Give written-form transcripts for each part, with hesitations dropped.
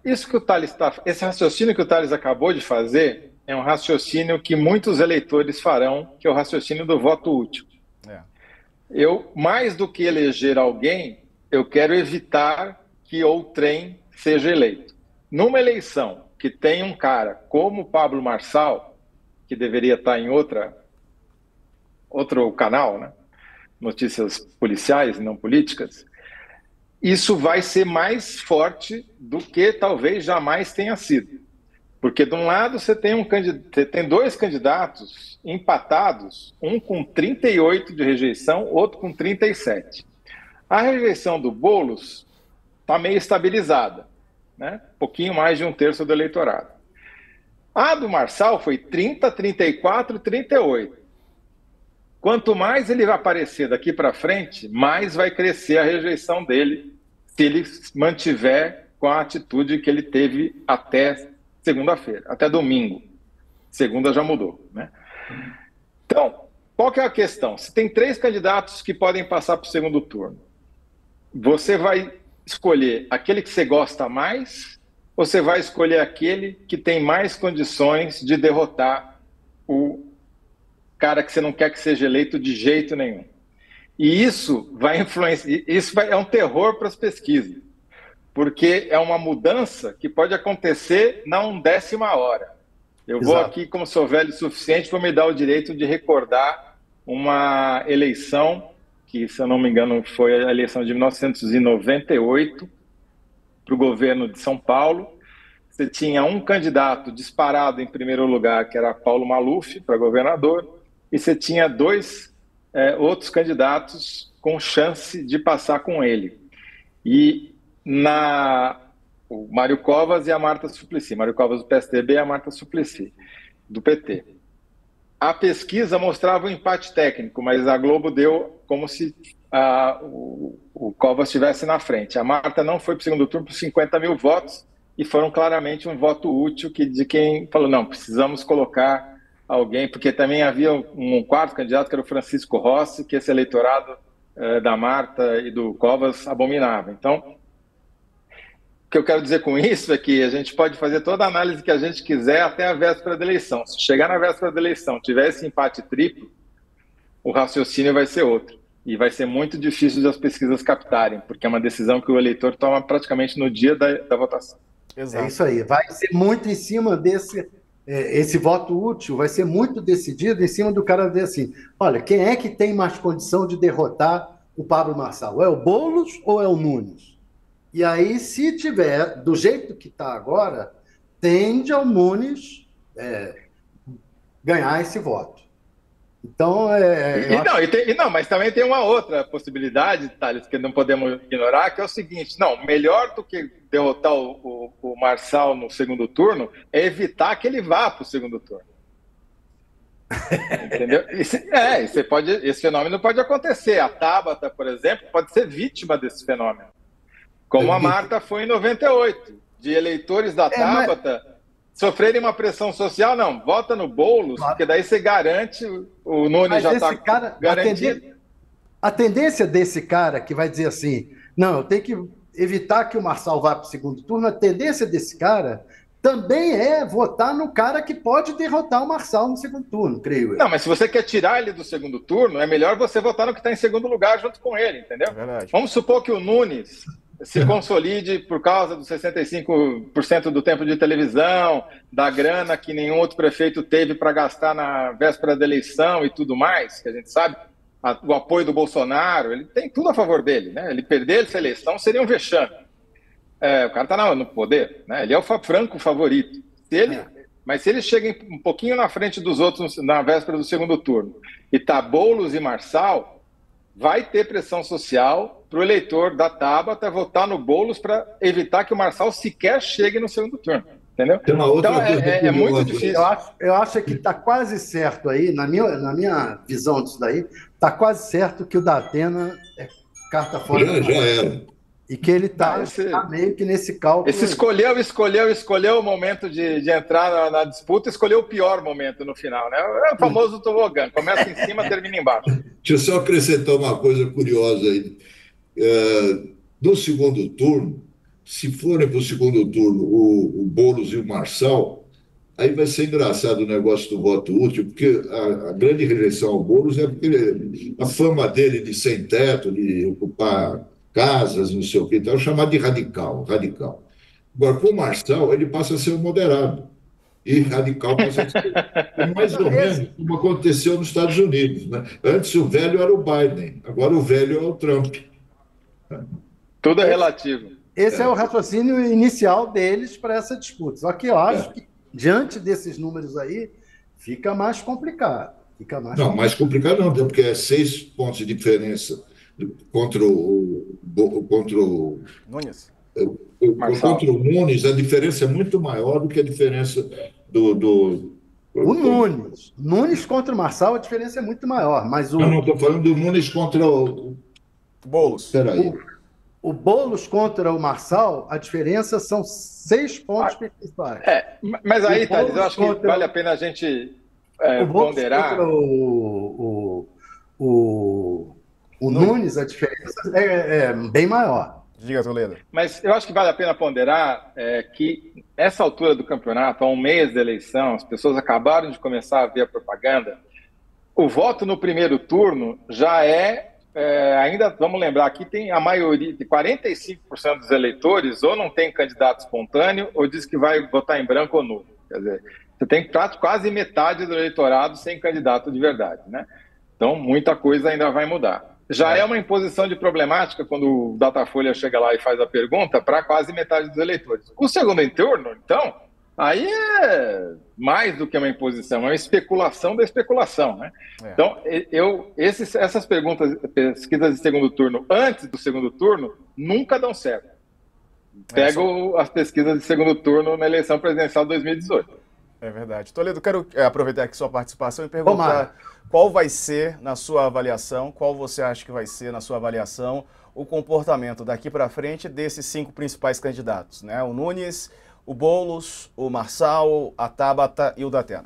isso que o Thales esse raciocínio que o Thales acabou de fazer é um raciocínio que muitos eleitores farão, que é o raciocínio do voto útil. É. Eu, mais do que eleger alguém, eu quero evitar que outrem seja eleito. Numa eleição que tem um cara como o Pablo Marçal, que deveria estar em outro canal, né? Notícias policiais, não políticas, isso vai ser mais forte do que talvez jamais tenha sido. Porque, de um lado, você tem dois candidatos empatados, um com 38 de rejeição, outro com 37. A rejeição do Boulos está meio estabilizada, né? Um pouquinho mais de um terço do eleitorado. A do Marçal foi 30, 34, 38. Quanto mais ele vai aparecer daqui para frente, mais vai crescer a rejeição dele, se ele mantiver com a atitude que ele teve até segunda-feira, até domingo. Segunda já mudou, né? Então, qual que é a questão? Se tem 3 candidatos que podem passar para o segundo turno, você vai escolher aquele que você gosta mais ou você vai escolher aquele que tem mais condições de derrotar o cara que você não quer que seja eleito de jeito nenhum? E isso vai influenciar, é um terror para as pesquisas, porque é uma mudança que pode acontecer na 1/10 hora. Eu vou aqui, como sou velho o suficiente, vou me dar o direito de recordar uma eleição que, se eu não me engano, foi a eleição de 1998 para o governo de São Paulo. Você tinha um candidato disparado em primeiro lugar, que era Paulo Maluf, para governador, e você tinha 2 outros candidatos com chance de passar com ele. E o Mário Covas e a Marta Suplicy. Mário Covas do PSDB e a Marta Suplicy do PT. A pesquisa mostrava um empate técnico, mas a Globo deu como se o Covas estivesse na frente. A Marta não foi para o segundo turno por 50 mil votos e foram claramente um voto útil de quem falou, não, precisamos colocar alguém, porque também havia um quarto candidato, que era o Francisco Rossi, que esse eleitorado da Marta e do Covas abominava. Então, o que eu quero dizer com isso é que a gente pode fazer toda a análise que a gente quiser até a véspera da eleição. Se chegar na véspera da eleição, tiver esse empate triplo, o raciocínio vai ser outro. E vai ser muito difícil de as pesquisas captarem, porque é uma decisão que o eleitor toma praticamente no dia da votação. Exato. É isso aí. Vai ser muito em cima esse voto útil, vai ser muito decidido em cima do cara dizer assim, olha, quem é que tem mais condição de derrotar o Pablo Marçal? É o Boulos ou é o Nunes? E aí, se tiver do jeito que está agora, tende ao Nunes ganhar esse voto. Então, mas também tem uma outra possibilidade, Thales, que não podemos ignorar, que é o seguinte, melhor do que derrotar o Marçal no segundo turno é evitar que ele vá para o segundo turno. Entendeu? Esse fenômeno pode acontecer. A Tabata, por exemplo, pode ser vítima desse fenômeno. Como a Marta foi em 98, de eleitores da Tabata sofrerem uma pressão social, vota no Boulos, porque daí você garante, o Nunes já está garantido. A tendência desse cara que vai dizer assim, não, eu tenho que evitar que o Marçal vá para o segundo turno, a tendência desse cara também é votar no cara que pode derrotar o Marçal no segundo turno, creio eu. Não, mas se você quer tirar ele do segundo turno, é melhor você votar no que está em segundo lugar junto com ele, entendeu? Vamos supor que o Nunes se consolide por causa dos 65% do tempo de televisão, da grana que nenhum outro prefeito teve para gastar na véspera da eleição e tudo mais, que a gente sabe, o apoio do Bolsonaro, ele tem tudo a favor dele, né? Ele perder essa eleição seria um vexame. O cara está no poder, né? Ele é o franco favorito. Mas se ele chega um pouquinho na frente dos outros na véspera do segundo turno e tá Boulos e Marçal, vai ter pressão social para o eleitor da Tabata votar no Boulos para evitar que o Marçal sequer chegue no segundo turno. Entendeu? Tem uma outra então é muito difícil. Eu acho que está quase certo aí, na minha visão disso daí, está quase certo que o Datena é carta fora. Já era. E que ele está meio que nesse cálculo. Esse escolheu o momento de entrar na disputa, escolheu o pior momento no final, né? É o famoso tobogã, começa em cima, termina embaixo. Deixa eu só acrescentar uma coisa curiosa aí. No segundo turno, se forem para o segundo turno o Boulos e o Marçal, aí vai ser engraçado o negócio do voto útil, porque a grande rejeição ao Boulos é porque a fama dele de sem teto, de ocupar casas, não sei o que, então é chamado de radical, radical. Agora, com o Marçal, ele passa a ser um moderado. E radical passa a ser mais ou menos como aconteceu nos Estados Unidos, né? Antes o velho era o Biden, agora o velho é o Trump. Tudo é relativo. Esse é o raciocínio inicial deles para essa disputa. Só que eu acho que, diante desses números aí, fica mais complicado. Não, mais complicado não, porque é 6 pontos de diferença contra o Nunes. contra o Nunes, a diferença é muito maior do que a diferença do o Nunes contra o Marçal, a diferença é muito maior, mas não, estou falando do Nunes contra o Boulos. Espera aí. O Boulos contra o Marçal, a diferença são 6 pontos percentuais. Mas aí, Thales, eu acho que vale a pena a gente ponderar. Contra o Nunes, a diferença é bem maior. Diga, Toledo. Mas eu acho que vale a pena ponderar que essa altura do campeonato, há um mês da eleição, as pessoas acabaram de começar a ver a propaganda. O voto no primeiro turno já ainda, vamos lembrar, aqui tem a maioria, 45% dos eleitores ou não tem candidato espontâneo ou diz que vai votar em branco ou nulo. Quer dizer, você tem quase metade do eleitorado sem candidato de verdade, né? Então, muita coisa ainda vai mudar. Já é uma imposição de problemática quando o Datafolha chega lá e faz a pergunta para quase metade dos eleitores. O segundo turno, então, aí é mais do que uma imposição, é uma especulação da especulação, né? Então, essas pesquisas de segundo turno antes do segundo turno nunca dão certo. Pego as pesquisas de segundo turno na eleição presidencial de 2018. É verdade. Toledo, quero aproveitar aqui sua participação e perguntar qual vai ser, na sua avaliação, qual você acha que vai ser, na sua avaliação, o comportamento daqui para frente desses 5 principais candidatos, né? O Nunes, o Boulos, o Marçal, a Tabata e o Datena.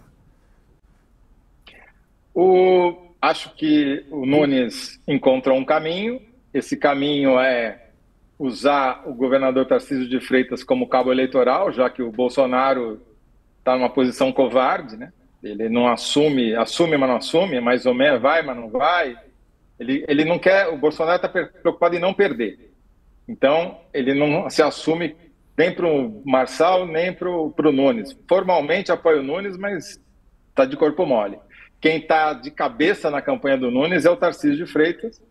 Acho que o Nunes encontrou um caminho. Esse caminho é usar o governador Tarcísio de Freitas como cabo eleitoral, já que o Bolsonaro está numa posição covarde, né? Ele não assume, mas não assume, mais ou menos, vai, mas não vai. Ele não quer, o Bolsonaro está preocupado em não perder. Então, ele não se assume nem para o Marçal, nem para o Nunes. Formalmente apoia o Nunes, mas está de corpo mole. Quem está de cabeça na campanha do Nunes é o Tarcísio de Freitas.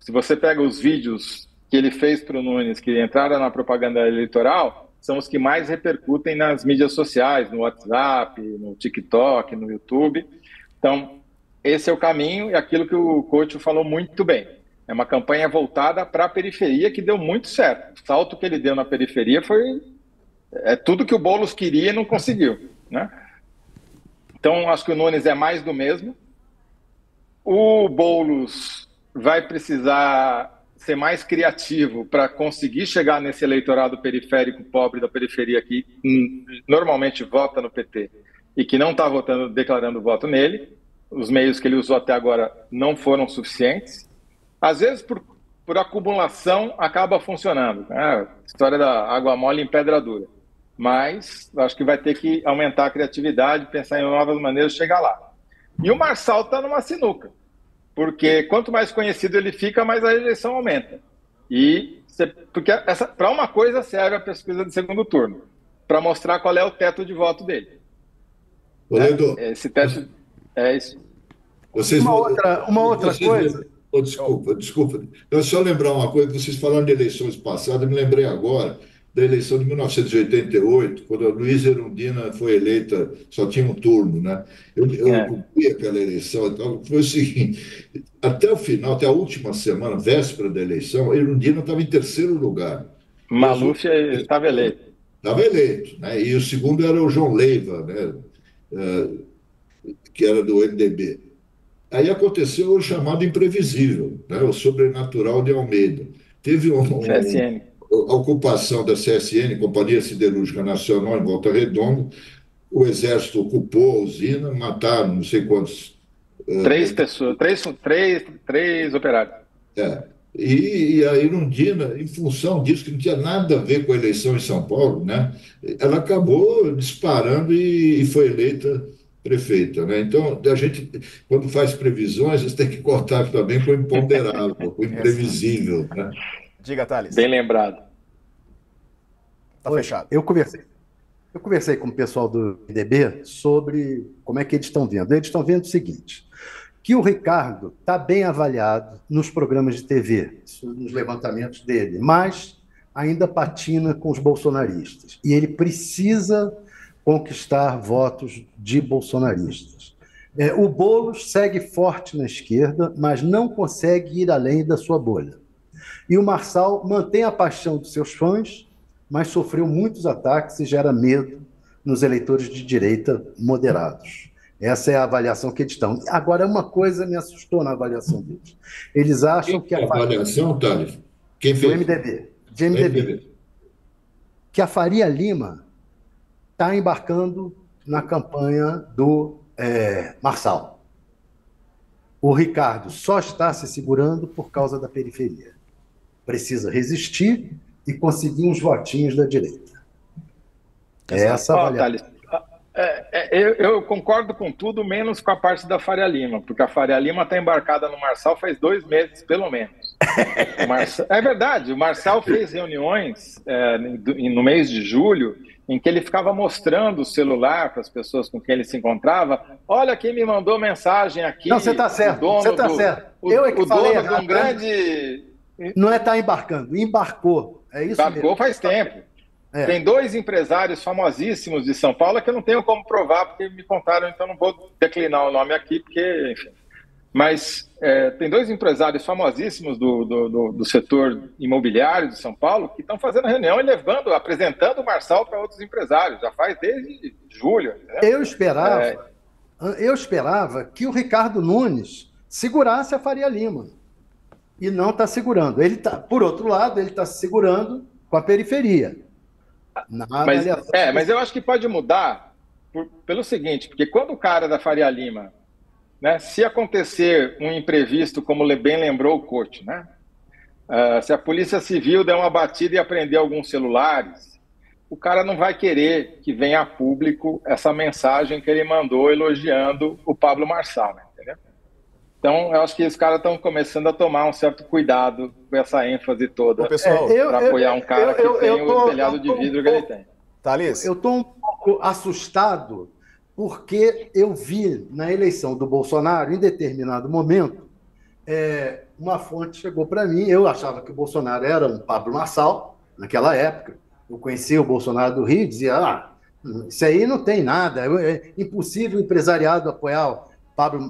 Se você pega os vídeos que ele fez para o Nunes, que entraram na propaganda eleitoral, são os que mais repercutem nas mídias sociais, no WhatsApp, no TikTok, no YouTube. Então, esse é o caminho e aquilo que o Couto falou muito bem. É uma campanha voltada para a periferia que deu muito certo. O salto que ele deu na periferia foi tudo que o Boulos queria e não conseguiu, né? Então, acho que o Nunes é mais do mesmo. O Boulos vai precisar ser mais criativo para conseguir chegar nesse eleitorado periférico pobre da periferia que normalmente vota no PT e que não está declarando voto nele. Os meios que ele usou até agora não foram suficientes. Às vezes, por acumulação, acaba funcionando. História da água mole em pedra dura. Mas acho que vai ter que aumentar a criatividade, pensar em novas maneiras de chegar lá. E o Marçal está numa sinuca. Porque quanto mais conhecido ele fica, mais a rejeição aumenta. Porque para uma coisa serve a pesquisa de segundo turno, para mostrar qual é o teto de voto dele. Toledo, esse teto é isso. Uma outra coisa. Desculpa. Eu só lembrar uma coisa, vocês falaram de eleições passadas, me lembrei agora da eleição de 1988, quando a Luísa Erundina foi eleita, só tinha um turno, né? Eu cobri aquela eleição, então, foi o seguinte, até o final, até a última semana, véspera da eleição, a Erundina estava em terceiro lugar. Maluf estava eleito. Estava eleito, né? E o segundo era o João Leiva, né? Que era do MDB. Aí aconteceu o chamado imprevisível, né? O sobrenatural de Almeida. Teve CSN. A ocupação da CSN, Companhia Siderúrgica Nacional, em Volta Redonda, o Exército ocupou a usina, mataram não sei quantos... 3 pessoas, três operários. E a Erundina, em função disso, que não tinha nada a ver com a eleição em São Paulo, né? Ela acabou disparando e foi eleita prefeita, né? Então, a gente, quando faz previsões, a gente tem que cortar também com o imponderável, com o imprevisível, né? Diga, Thales. Bem lembrado. Tá fechado. Eu conversei com o pessoal do MDB sobre como é que eles estão vendo. Eles estão vendo o seguinte, que o Ricardo está bem avaliado nos programas de TV, nos levantamentos dele, mas ainda patina com os bolsonaristas. E ele precisa conquistar votos de bolsonaristas. O Boulos segue forte na esquerda, mas não consegue ir além da sua bolha. E o Marçal mantém a paixão dos seus fãs, mas sofreu muitos ataques e gera medo nos eleitores de direita moderados. Essa é a avaliação que eles estão. Agora, uma coisa me assustou na avaliação deles. Eles acham que a avaliação, Thales? Quem fez? Do MDB. De MDB. Que a Faria Lima está embarcando na campanha do Marçal. O Ricardo só está se segurando por causa da periferia. Precisa resistir e conseguir uns votinhos da direita. Essa avaliação. Eu concordo com tudo, menos com a parte da Faria Lima, porque a Faria Lima está embarcada no Marçal faz 2 meses, pelo menos. É verdade, o Marçal fez reuniões no mês de julho, em que ele ficava mostrando o celular para as pessoas com quem ele se encontrava. Olha quem me mandou mensagem aqui. Não, você está certo, você está certo. Eu é que falei dono de um grande... Não é estar embarcando, embarcou. É isso embarcou mesmo. Faz tempo. Tem 2 empresários famosíssimos de São Paulo que eu não tenho como provar, porque me contaram, então não vou declinar o nome aqui, porque, enfim. Mas tem 2 empresários famosíssimos do setor imobiliário de São Paulo que estão fazendo reunião e apresentando o Marçal para outros empresários, já faz desde julho. Né? Eu esperava que o Ricardo Nunes segurasse a Faria Lima. E não está segurando. Por outro lado, ele está se segurando com a periferia. Mas eu acho que pode mudar pelo seguinte, porque quando o cara da Faria Lima, né, se acontecer um imprevisto, como bem lembrou o Couto, né, se a Polícia Civil der uma batida e apreender alguns celulares, o cara não vai querer que venha a público essa mensagem que ele mandou elogiando o Pablo Marçal, né, entendeu? Então, eu acho que os caras estão começando a tomar um certo cuidado com essa ênfase toda para apoiar um cara que tem o telhado de vidro que ele tem. Thales? Eu estou um pouco assustado porque eu vi na eleição do Bolsonaro, em determinado momento, uma fonte chegou para mim, eu achava que o Bolsonaro era um Pablo Marçal, naquela época. Eu conhecia o Bolsonaro do Rio e dizia, isso aí não tem nada, é impossível o empresariado apoiar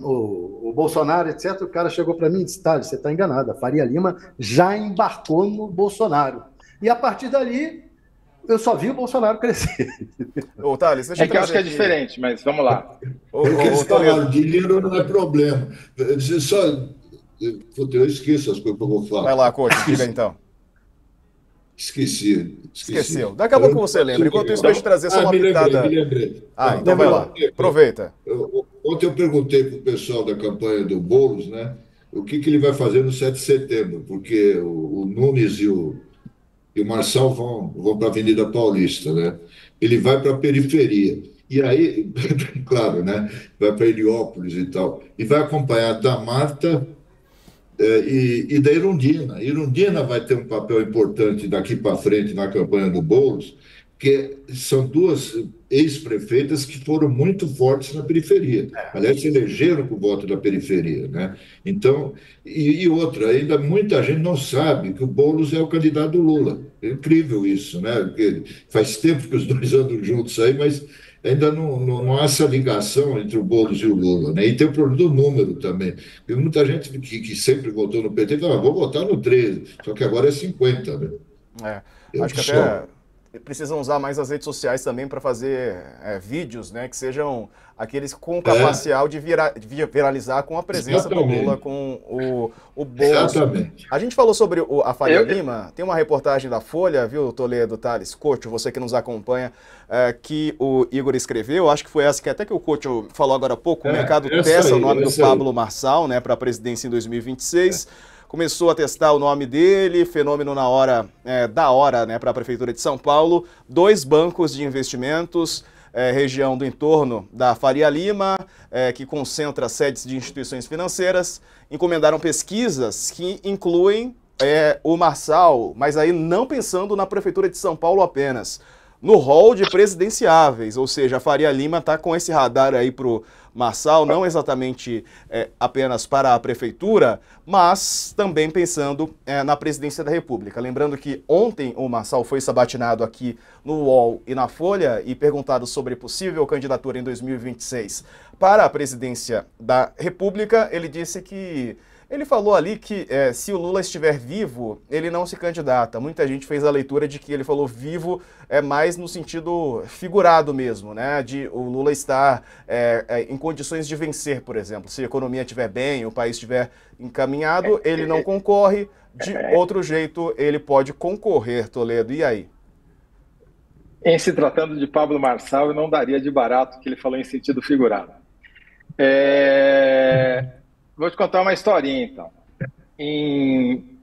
o Bolsonaro, etc. O cara chegou para mim e disse, Thales, você está enganado, a Faria Lima já embarcou no Bolsonaro. E a partir dali, eu só vi o Bolsonaro crescer. Ô, Thales, deixa eu que eu acho que é diferente, mas vamos lá. Eles falaram, dinheiro não é problema. Eu esqueço as coisas que eu vou falar. Vai lá, Couto, diga então. Esqueceu. Daqui a pouco você lembra. Enquanto isso, deixa eu trazer só uma pitada. Me lembrei. Então vai lá. Aproveita. Ontem eu perguntei para o pessoal da campanha do Boulos, né, o que ele vai fazer no 7 de setembro, porque o Nunes e o Marçal vão para a Avenida Paulista, né? Ele vai para a periferia. E aí, claro, né, vai para Heliópolis e tal. E vai acompanhar da Marta e da Erundina. Erundina vai ter um papel importante daqui para frente na campanha do Boulos, que são 2 ex-prefeitas que foram muito fortes na periferia. Aliás, se elegeram com o voto da periferia, né? Então, e outra, ainda muita gente não sabe que o Boulos é o candidato do Lula. É incrível isso, né? Porque faz tempo que os 2 andam juntos aí, mas ainda não há essa ligação entre o Boulos e o Lula, né? E tem o problema do número também. Porque muita gente que sempre votou no PT fala, vou votar no 13, só que agora é 50, né? Acho que até precisam usar mais as redes sociais também para fazer vídeos, né, que sejam aqueles com capacidade de viralizar com a presença do Lula, com o Boulos. Exatamente. A gente falou sobre a Faria Lima, tem uma reportagem da Folha, viu, Toledo, Thales, Couto, você que nos acompanha, que o Igor escreveu, acho que foi essa que até que o Couto falou agora há pouco, o mercado testa o nome do Pablo Marçal, né, para a presidência em 2026. começou a testar o nome dele, fenômeno na hora, da hora, né, para a Prefeitura de São Paulo. 2 bancos de investimentos, região do entorno da Faria Lima, que concentra sedes de instituições financeiras, encomendaram pesquisas que incluem o Marçal, mas aí não pensando na Prefeitura de São Paulo apenas, no rol de presidenciáveis, ou seja, a Faria Lima está com esse radar aí para o Marçal, não exatamente apenas para a Prefeitura, mas também pensando na Presidência da República. Lembrando que ontem o Marçal foi sabatinado aqui no UOL e na Folha e perguntado sobre possível candidatura em 2026 para a Presidência da República, ele disse que ele falou ali que se o Lula estiver vivo, ele não se candidata. Muita gente fez a leitura de que ele falou vivo mais no sentido figurado mesmo, né? De o Lula estar em condições de vencer, por exemplo. Se a economia estiver bem, o país estiver encaminhado, ele não concorre. De outro jeito, ele pode concorrer, Toledo. E aí? Em se tratando de Pablo Marçal, eu não daria de barato que ele falou em sentido figurado. Vou te contar uma historinha, então. Em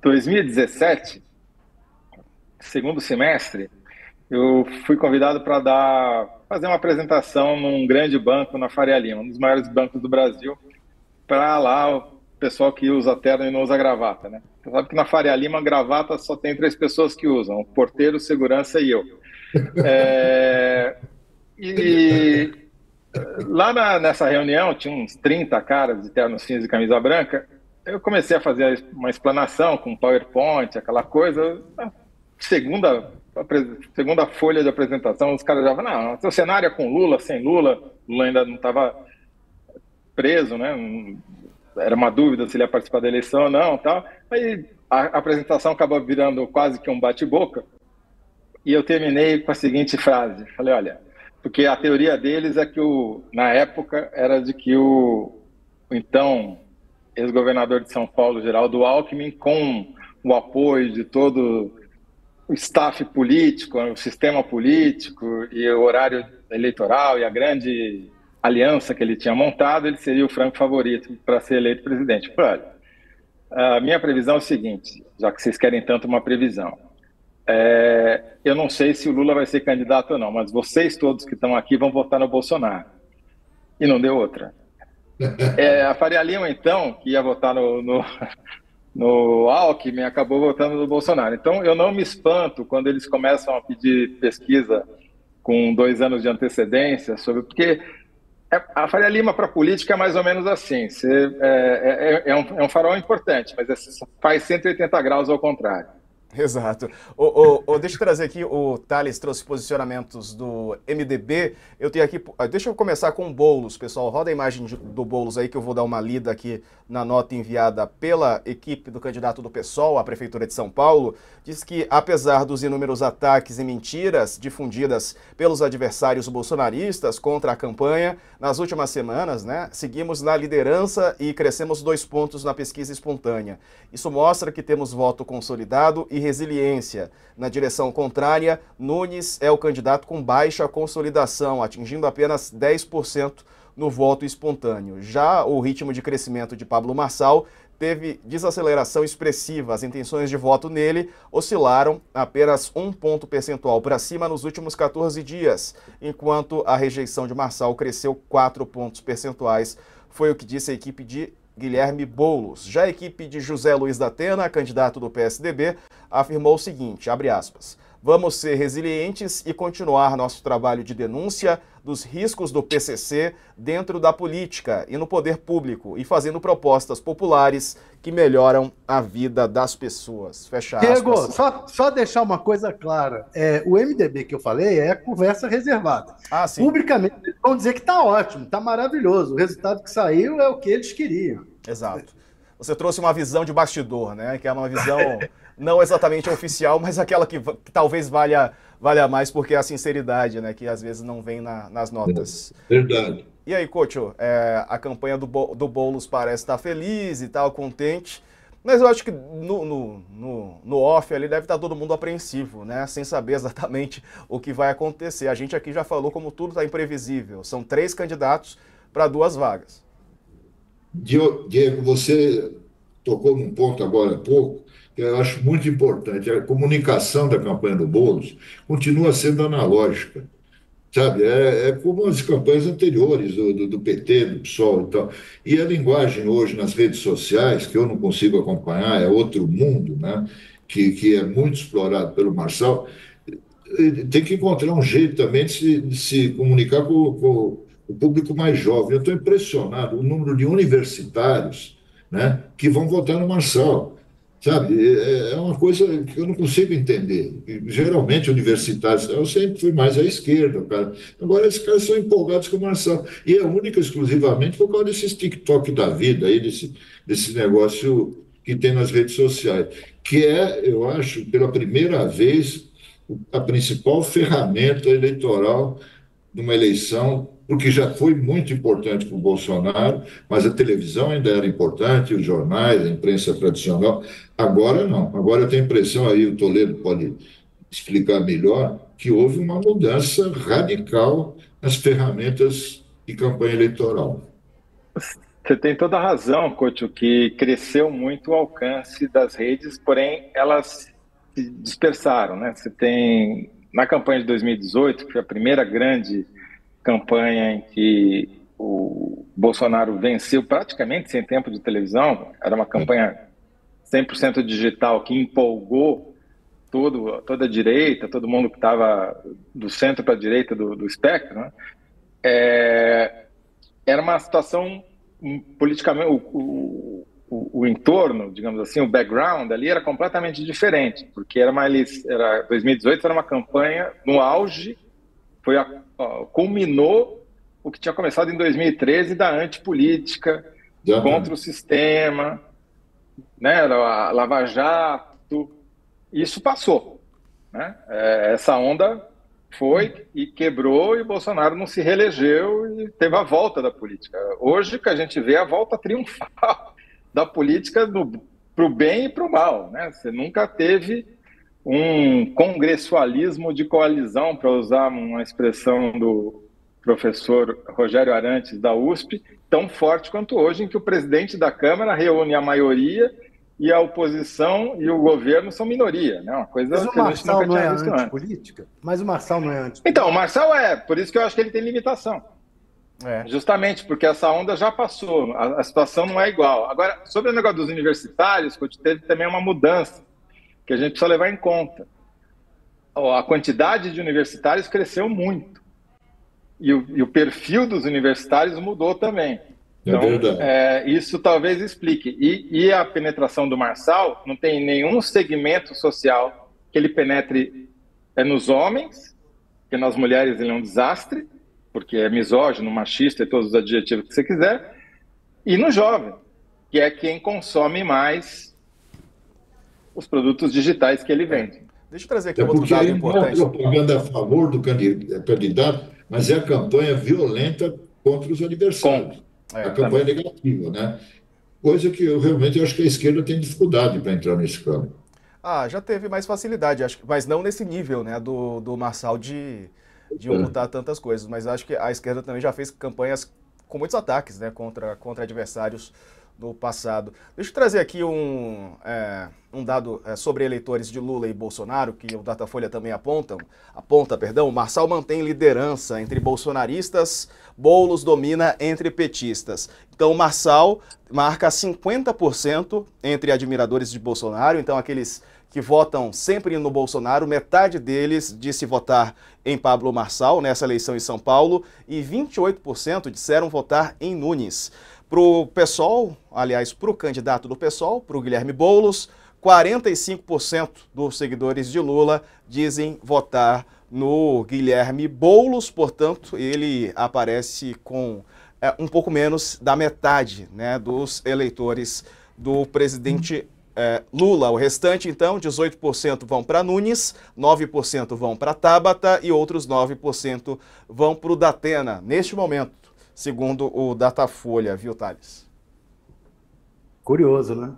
2017, segundo semestre, eu fui convidado para fazer uma apresentação num grande banco na Faria Lima, um dos maiores bancos do Brasil, para lá o pessoal que usa terno e não usa gravata, né? Você sabe que na Faria Lima, gravata só tem 3 pessoas que usam, o porteiro, segurança e eu. Lá nessa reunião, tinha uns 30 caras de terno cinza e camisa branca. Eu comecei a fazer uma explanação com PowerPoint, aquela coisa. Segunda folha de apresentação, os caras já falaram, não, seu cenário é com Lula, sem Lula. Lula ainda não estava preso, né? Era uma dúvida se ele ia participar da eleição ou não. Tal. Aí a apresentação acabou virando quase que um bate-boca. E eu terminei com a seguinte frase. Falei, olha... Porque a teoria deles é que, na época, era de que o então ex-governador de São Paulo, Geraldo Alckmin, com o apoio de todo o staff político, o sistema político e o horário eleitoral e a grande aliança que ele tinha montado, ele seria o franco favorito para ser eleito presidente. Olha, a minha previsão é o seguinte, já que vocês querem tanto uma previsão. Eu não sei se o Lula vai ser candidato ou não, mas vocês todos que estão aqui vão votar no Bolsonaro. E não deu outra. A Faria Lima, então, que ia votar no Alckmin, acabou votando no Bolsonaro. Então, eu não me espanto quando eles começam a pedir pesquisa com 2 anos de antecedência, porque a Faria Lima para a política é mais ou menos assim. É um farol importante, mas faz 180 graus ao contrário. Exato. Deixa eu trazer aqui, o Thales trouxe posicionamentos do MDB. Eu tenho aqui, deixa eu começar com o Boulos, pessoal. Roda a imagem do Boulos aí que eu vou dar uma lida aqui na nota enviada pela equipe do candidato do PSOL à Prefeitura de São Paulo. Diz que, apesar dos inúmeros ataques e mentiras difundidas pelos adversários bolsonaristas contra a campanha, nas últimas semanas, né, seguimos na liderança e crescemos 2 pontos na pesquisa espontânea. Isso mostra que temos voto consolidado e resiliência. Na direção contrária, Nunes é o candidato com baixa consolidação, atingindo apenas 10% no voto espontâneo. Já o ritmo de crescimento de Pablo Marçal teve desaceleração expressiva. As intenções de voto nele oscilaram apenas 1 ponto percentual para cima nos últimos 14 dias, enquanto a rejeição de Marçal cresceu 4 pontos percentuais. Foi o que disse a equipe de Guilherme Boulos. Já a equipe de José Luiz da Atena, candidato do PSDB, afirmou o seguinte, abre aspas, vamos ser resilientes e continuar nosso trabalho de denúncia dos riscos do PCC dentro da política e no poder público e fazendo propostas populares que melhoram a vida das pessoas. Fecha aspas. Diego, só deixar uma coisa clara. O MDB que eu falei é conversa reservada. Sim. Publicamente, eles vão dizer que está ótimo, está maravilhoso. O resultado que saiu é o que eles queriam. Exato. Você trouxe uma visão de bastidor, né? Que é uma visão não exatamente oficial, mas aquela que talvez valha mais porque é a sinceridade, né? Que às vezes não vem nas notas. Verdade. E aí, Couto, a campanha do Boulos parece estar feliz e tal, contente, mas eu acho que no off ali deve estar todo mundo apreensivo, né? Sem saber exatamente o que vai acontecer. A gente aqui já falou como tudo está imprevisível. São 3 candidatos para 2 vagas. Diego, você tocou num ponto agora há pouco, que eu acho muito importante. A comunicação da campanha do Boulos continua sendo analógica. Sabe, é como as campanhas anteriores do PT, do PSOL e tal. E a linguagem hoje nas redes sociais, que eu não consigo acompanhar, é outro mundo, né? Que é muito explorado pelo Marçal, tem que encontrar um jeito também de se comunicar com o público mais jovem. Eu estou impressionado o número de universitários, né, que vão votar no Marçal. Sabe, é uma coisa que eu não consigo entender. E, geralmente, universitários, eu sempre fui mais à esquerda, cara. Agora, esses caras são empolgados com o Marçal. E é única, exclusivamente, por causa desses TikTok da vida, aí, desse negócio que tem nas redes sociais. Que é, eu acho, pela primeira vez, a principal ferramenta eleitoral de uma eleição, porque já foi muito importante para o Bolsonaro, mas a televisão ainda era importante, os jornais, a imprensa tradicional. Agora não. Agora eu tenho a impressão, aí o Toledo pode explicar melhor, que houve uma mudança radical nas ferramentas de campanha eleitoral. Você tem toda a razão, Couto, que cresceu muito o alcance das redes, porém elas se dispersaram, né? Você tem, na campanha de 2018, que foi a primeira grande campanha em que o Bolsonaro venceu praticamente sem tempo de televisão, era uma campanha 100% digital que empolgou toda a direita, todo mundo que estava do centro para a direita do espectro, né? Era uma situação politicamente, o entorno, digamos assim, o background ali era completamente diferente, porque era 2018 era uma campanha no auge, culminou o que tinha começado em 2013 da antipolítica, contra o sistema, né, a Lava Jato. Isso passou, né? Essa onda foi e quebrou, e Bolsonaro não se reelegeu e teve a volta da política. Hoje que a gente vê a volta triunfal da política para o bem e para o mal, né? Você nunca teve um congressualismo de coalizão, para usar uma expressão do professor Rogério Arantes da USP, tão forte quanto hoje, em que o presidente da Câmara reúne a maioria e a oposição e o governo são minoria, né? Uma coisa Mas o que a gente Marçal nunca não é tinha visto antes. antipolítica? Mas o Marçal não é antipolítica? Então, o Marçal por isso que eu acho que ele tem limitação. Justamente porque essa onda já passou, a situação não é igual. Agora, sobre o negócio dos universitários, teve também uma mudança que a gente precisa levar em conta. A quantidade de universitários cresceu muito. E o perfil dos universitários mudou também. Então, isso talvez explique. E a penetração do Marçal, não tem nenhum segmento social que ele penetre nos homens, porque nas mulheres ele é um desastre, porque é misógino, machista e todos os adjetivos que você quiser, e no jovem, que é quem consome mais os produtos digitais que ele vende. Deixa eu trazer aqui outro dado importante. Não é propaganda a favor do candidato, mas é a campanha violenta contra os adversários. A campanha negativa, né? Coisa que eu realmente acho que a esquerda tem dificuldade para entrar nesse campo. Já teve mais facilidade, acho, mas não nesse nível, né, do Marçal de ocultar tantas coisas. Mas acho que a esquerda também já fez campanhas com muitos ataques, né, contra adversários no passado. Deixa eu trazer aqui um dado sobre eleitores de Lula e Bolsonaro, que o Datafolha também aponta. O Marçal mantém liderança entre bolsonaristas, Boulos domina entre petistas. Então o Marçal marca 50% entre admiradores de Bolsonaro, então aqueles que votam sempre no Bolsonaro, metade deles disse votar em Pablo Marçal nessa eleição em São Paulo, e 28% disseram votar em Nunes. Para o PSOL, aliás, para o candidato do PSOL, para o Guilherme Boulos, 45% dos seguidores de Lula dizem votar no Guilherme Boulos, portanto, ele aparece com um pouco menos da metade, né, dos eleitores do presidente Lula. O restante, então, 18% vão para Nunes, 9% vão para Tabata e outros 9% vão para o Datena, neste momento, segundo o Datafolha, viu, Thales? Curioso, né?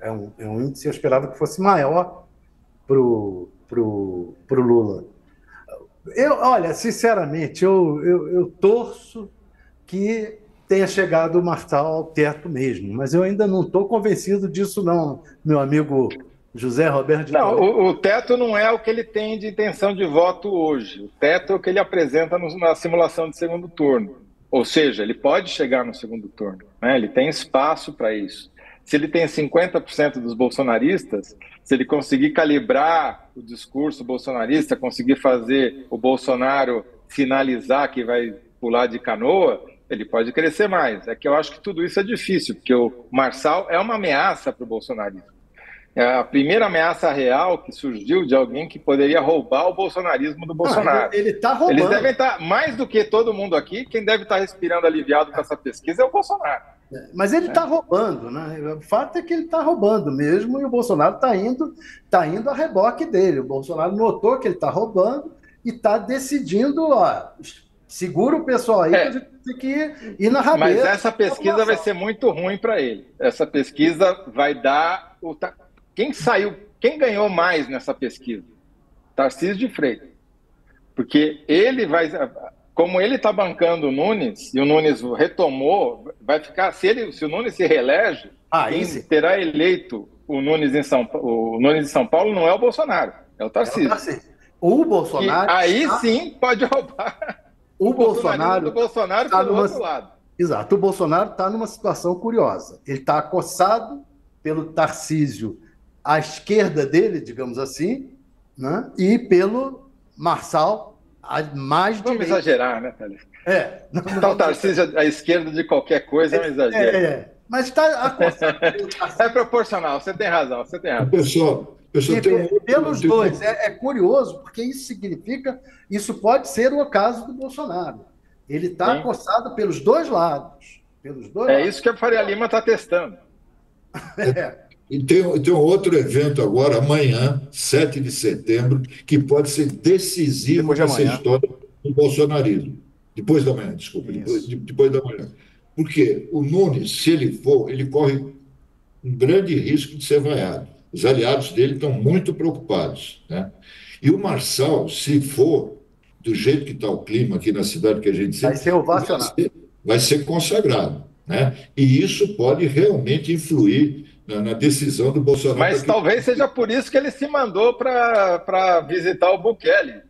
É um índice, eu esperava que fosse maior pro Lula. Olha, sinceramente, eu torço que tenha chegado o Marçal ao teto mesmo. Mas eu ainda não estou convencido disso, não, meu amigo José Roberto de Não, Toledo. o teto não é o que ele tem de intenção de voto hoje. O teto é o que ele apresenta na simulação de segundo turno. Ou seja, ele pode chegar no segundo turno, né? Ele tem espaço para isso. Se ele tem 50% dos bolsonaristas, se ele conseguir calibrar o discurso bolsonarista, conseguir fazer o Bolsonaro sinalizar que vai pular de canoa, ele pode crescer mais. É que eu acho que tudo isso é difícil, porque o Marçal é uma ameaça para o bolsonarismo. É a primeira ameaça real que surgiu de alguém que poderia roubar o bolsonarismo do Bolsonaro. Ele está roubando. Eles devem estar, mais do que todo mundo aqui, quem deve estar respirando aliviado com essa pesquisa é o Bolsonaro. Mas ele está roubando, né? O fato é que ele está roubando mesmo e o Bolsonaro está indo a reboque dele. O Bolsonaro notou que ele está roubando e está decidindo, ó, segura o pessoal aí que a gente tem que ir na rabeira. Mas essa pesquisa vai ser muito ruim para ele. Essa pesquisa vai dar... Quem ganhou mais nessa pesquisa? Tarcísio de Freitas. Porque ele vai... Como ele está bancando o Nunes, e o Nunes retomou, vai ficar... Se o Nunes se reelege, quem terá eleito o Nunes em São Paulo não é o Bolsonaro, é o Tarcísio. O Bolsonaro... E aí sim pode roubar o Bolsonaro do Bolsonaro pelo outro lado. Exato. O Bolsonaro está numa situação curiosa. Ele está acossado pelo Tarcísio à esquerda dele, digamos assim, né? E pelo Marçal mais direita. Vamos exagerar, né, Thalys? Não, o Tarcísio à esquerda de qualquer coisa é um exagero. Mas está acossado. É proporcional, você tem razão. Pessoal pelos dois. É curioso, porque isso pode ser o caso do Bolsonaro. Ele está acossado pelos dois lados. Isso que a Faria Lima está testando. E tem um outro evento agora, amanhã, 7 de setembro, que pode ser decisivo nessa história do bolsonarismo. Depois da manhã, desculpa. Depois da manhã. Porque o Nunes, se ele for, ele corre um grande risco de ser vaiado. Os aliados dele estão muito preocupados, né? E o Marçal, se for do jeito que está o clima aqui na cidade que a gente vai ser ovacionado. Vai ser consagrado, né? E isso pode realmente influir na decisão do Bolsonaro. Mas talvez seja por isso que ele se mandou para visitar o Bukele.